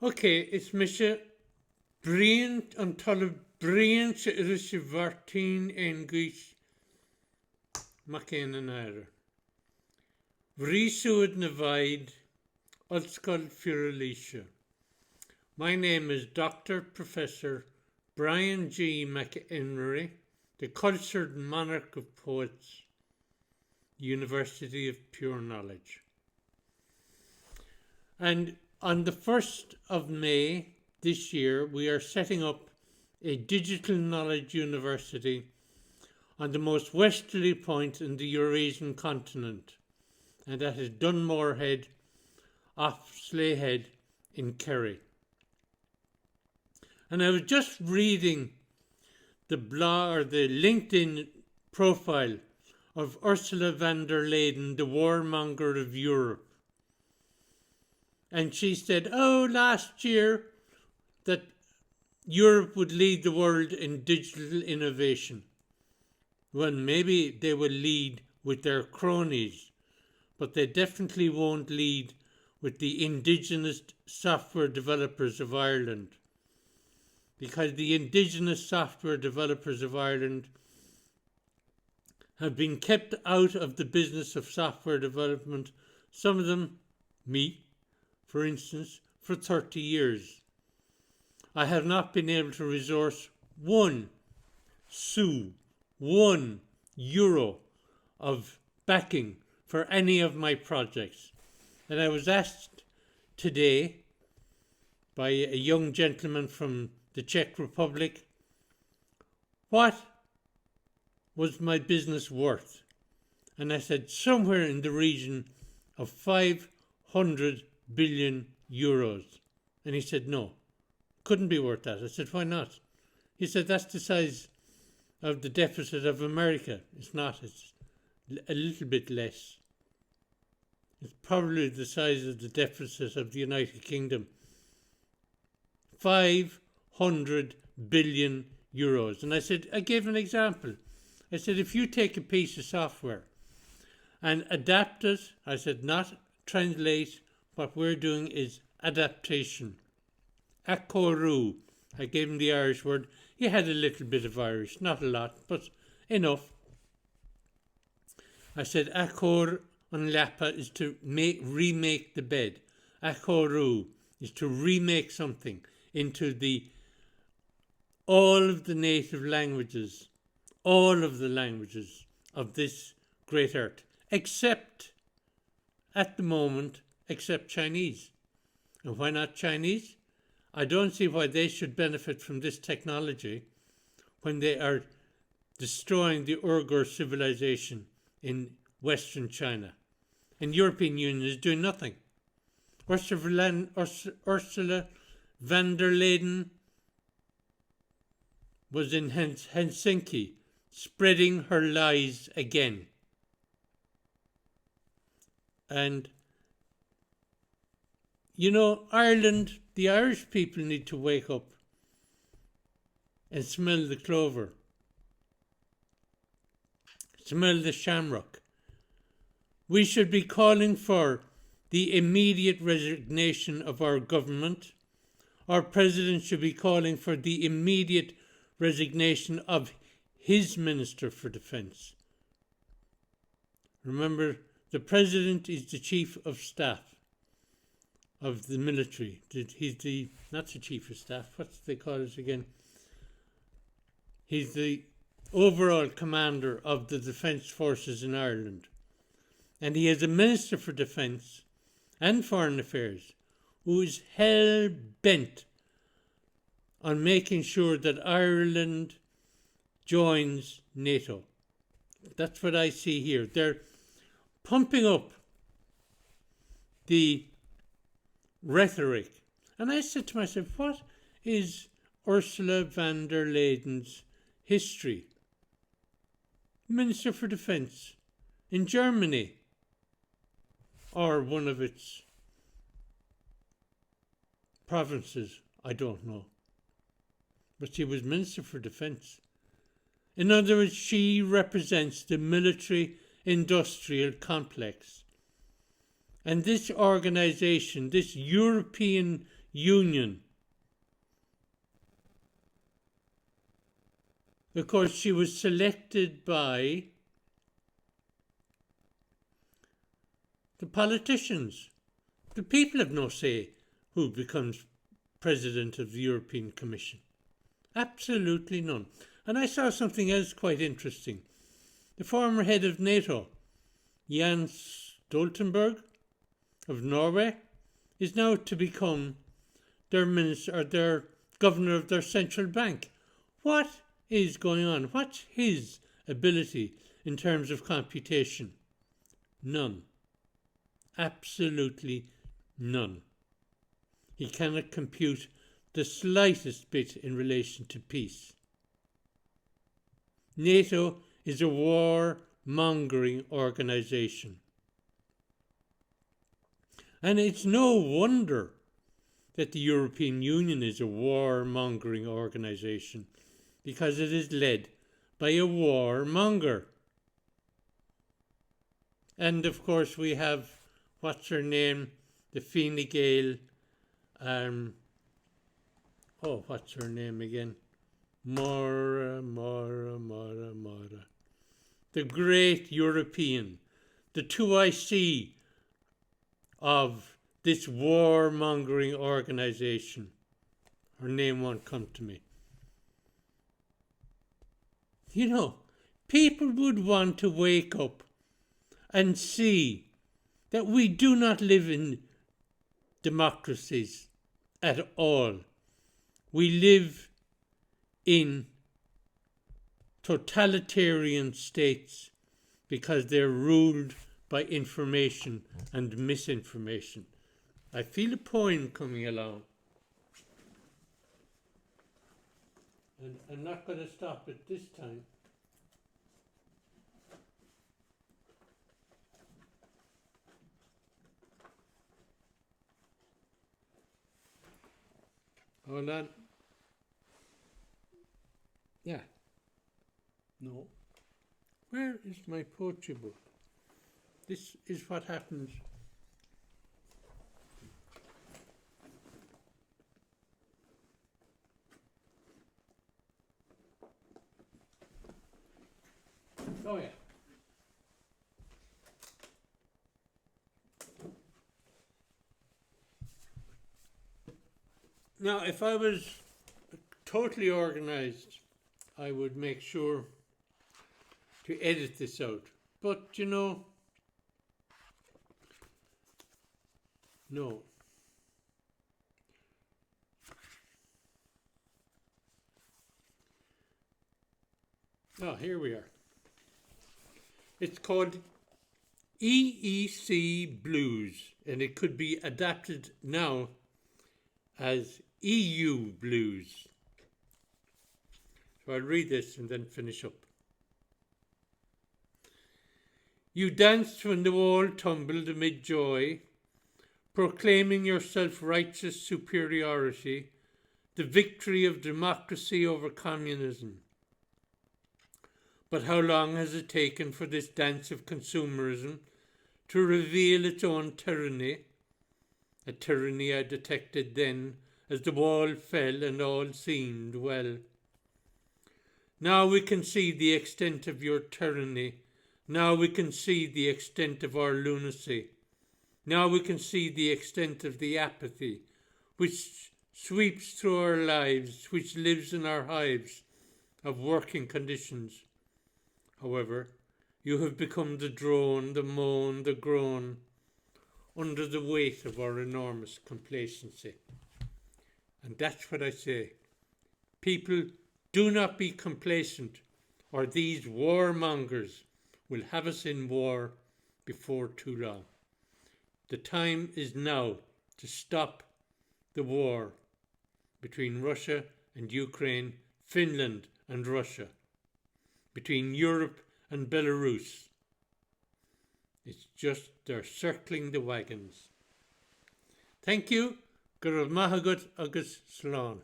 Okay, it's Misha brilliant until brilliant is Vartin English Macain and Ira. Vrisud Navaid Ulskal Furalisha. My name is Dr. Professor Brian G. McEnery, the cultured monarch of poets, University of Pure Knowledge. And on the 1st of May this year, we are setting up a digital knowledge university on the most westerly point in the Eurasian continent, and that is Dunmore Head off Slayhead in Kerry. And I was just reading the blog or the LinkedIn profile of Ursula von der Leyen, the warmonger of Europe. And she said, last year that Europe would lead the world in digital innovation. Well, maybe they will lead with their cronies, but they definitely won't lead with the indigenous software developers of Ireland. Because the indigenous software developers of Ireland have been kept out of the business of software development, some of them, me, for instance, for 30 years. I have not been able to resource €1 of backing for any of my projects. And I was asked today by a young gentleman from the Czech Republic, what was my business worth? And I said, somewhere in the region of 500 billion euros. And he said, no, couldn't be worth that. I said, why not? He said, that's the size of the deficit of America. It's not, it's a little bit less. It's probably the size of the deficit of the United Kingdom. 500 billion euros. And I said, I gave an example. I said, if you take a piece of software and adapt it, I said, not translate, what we're doing is adaptation. Akoru. I gave him the Irish word. He had a little bit of Irish, not a lot, but enough. I said, Akor on Lapa is to remake the bed. Akoru is to remake something into all of the native languages, all of the languages of this great art, except, at the moment, except Chinese. And why not Chinese? I don't see why they should benefit from this technology when they are destroying the Uyghur civilization in Western China. And European Union is doing nothing. Ursula von der Leyen was in Helsinki spreading her lies again. And, you know, Ireland, the Irish people need to wake up and smell the clover, smell the shamrock. We should be calling for the immediate resignation of our government. Our president should be calling for the immediate resignation of his Minister for Defence. Remember, the president is the chief of staff of the military. He's not the chief of staff, what do they call it again? He's the overall commander of the defence forces in Ireland. And he has a Minister for Defence and Foreign Affairs who is hell-bent on making sure that Ireland joins NATO. That's what I see here. They're pumping up the rhetoric. And I said to myself, what is Ursula von der Leyen's history? Minister for Defence in Germany, or one of its provinces, I don't know. But she was Minister for Defence. In other words, she represents the military-industrial complex. And this organisation, this European Union. Of course, she was selected by the politicians. The people have no say who becomes president of the European Commission. Absolutely none. And I saw something else quite interesting. The former head of NATO, Jens Stoltenberg of Norway, is now to become their minister or their governor of their central bank. What is going on? What's his ability in terms of computation? None. Absolutely none. He cannot compute the slightest bit in relation to peace. NATO is a war-mongering organisation. And it's no wonder that the European Union is a war-mongering organisation, because it is led by a warmonger. And of course we have, what's her name, the Fine Gael, what's her name again? Mora. The great European, the 2IC of this warmongering organisation. Her name won't come to me. You know, people would want to wake up and see that we do not live in democracies at all. We live in totalitarian states because they're ruled by information and misinformation. I feel a poem coming along. And I'm not going to stop it this time. Hold on. Yeah. No. Where is my poetry book? This is what happens. Oh yeah. Now, if I was totally organised, I would make sure to edit this out. But, you know, no. Oh, here we are. It's called EEC Blues, and it could be adapted now as EU Blues. So I'll read this and then finish up. You danced when the wall tumbled amid joy, proclaiming your self-righteous superiority, the victory of democracy over communism. But how long has it taken for this dance of consumerism to reveal its own tyranny? A tyranny I detected then as the wall fell and all seemed well. Now we can see the extent of your tyranny. Now we can see the extent of our lunacy. Now we can see the extent of the apathy which sweeps through our lives, which lives in our hives of working conditions. However, you have become the drone, the moan, the groan, under the weight of our enormous complacency. And that's what I say. People, do not be complacent, or these warmongers will have us in war before too long. The time is now to stop the war between Russia and Ukraine, Finland and Russia, between Europe and Belarus. It's just they're circling the wagons. Thank you. Gurul Mahagut agus Slán.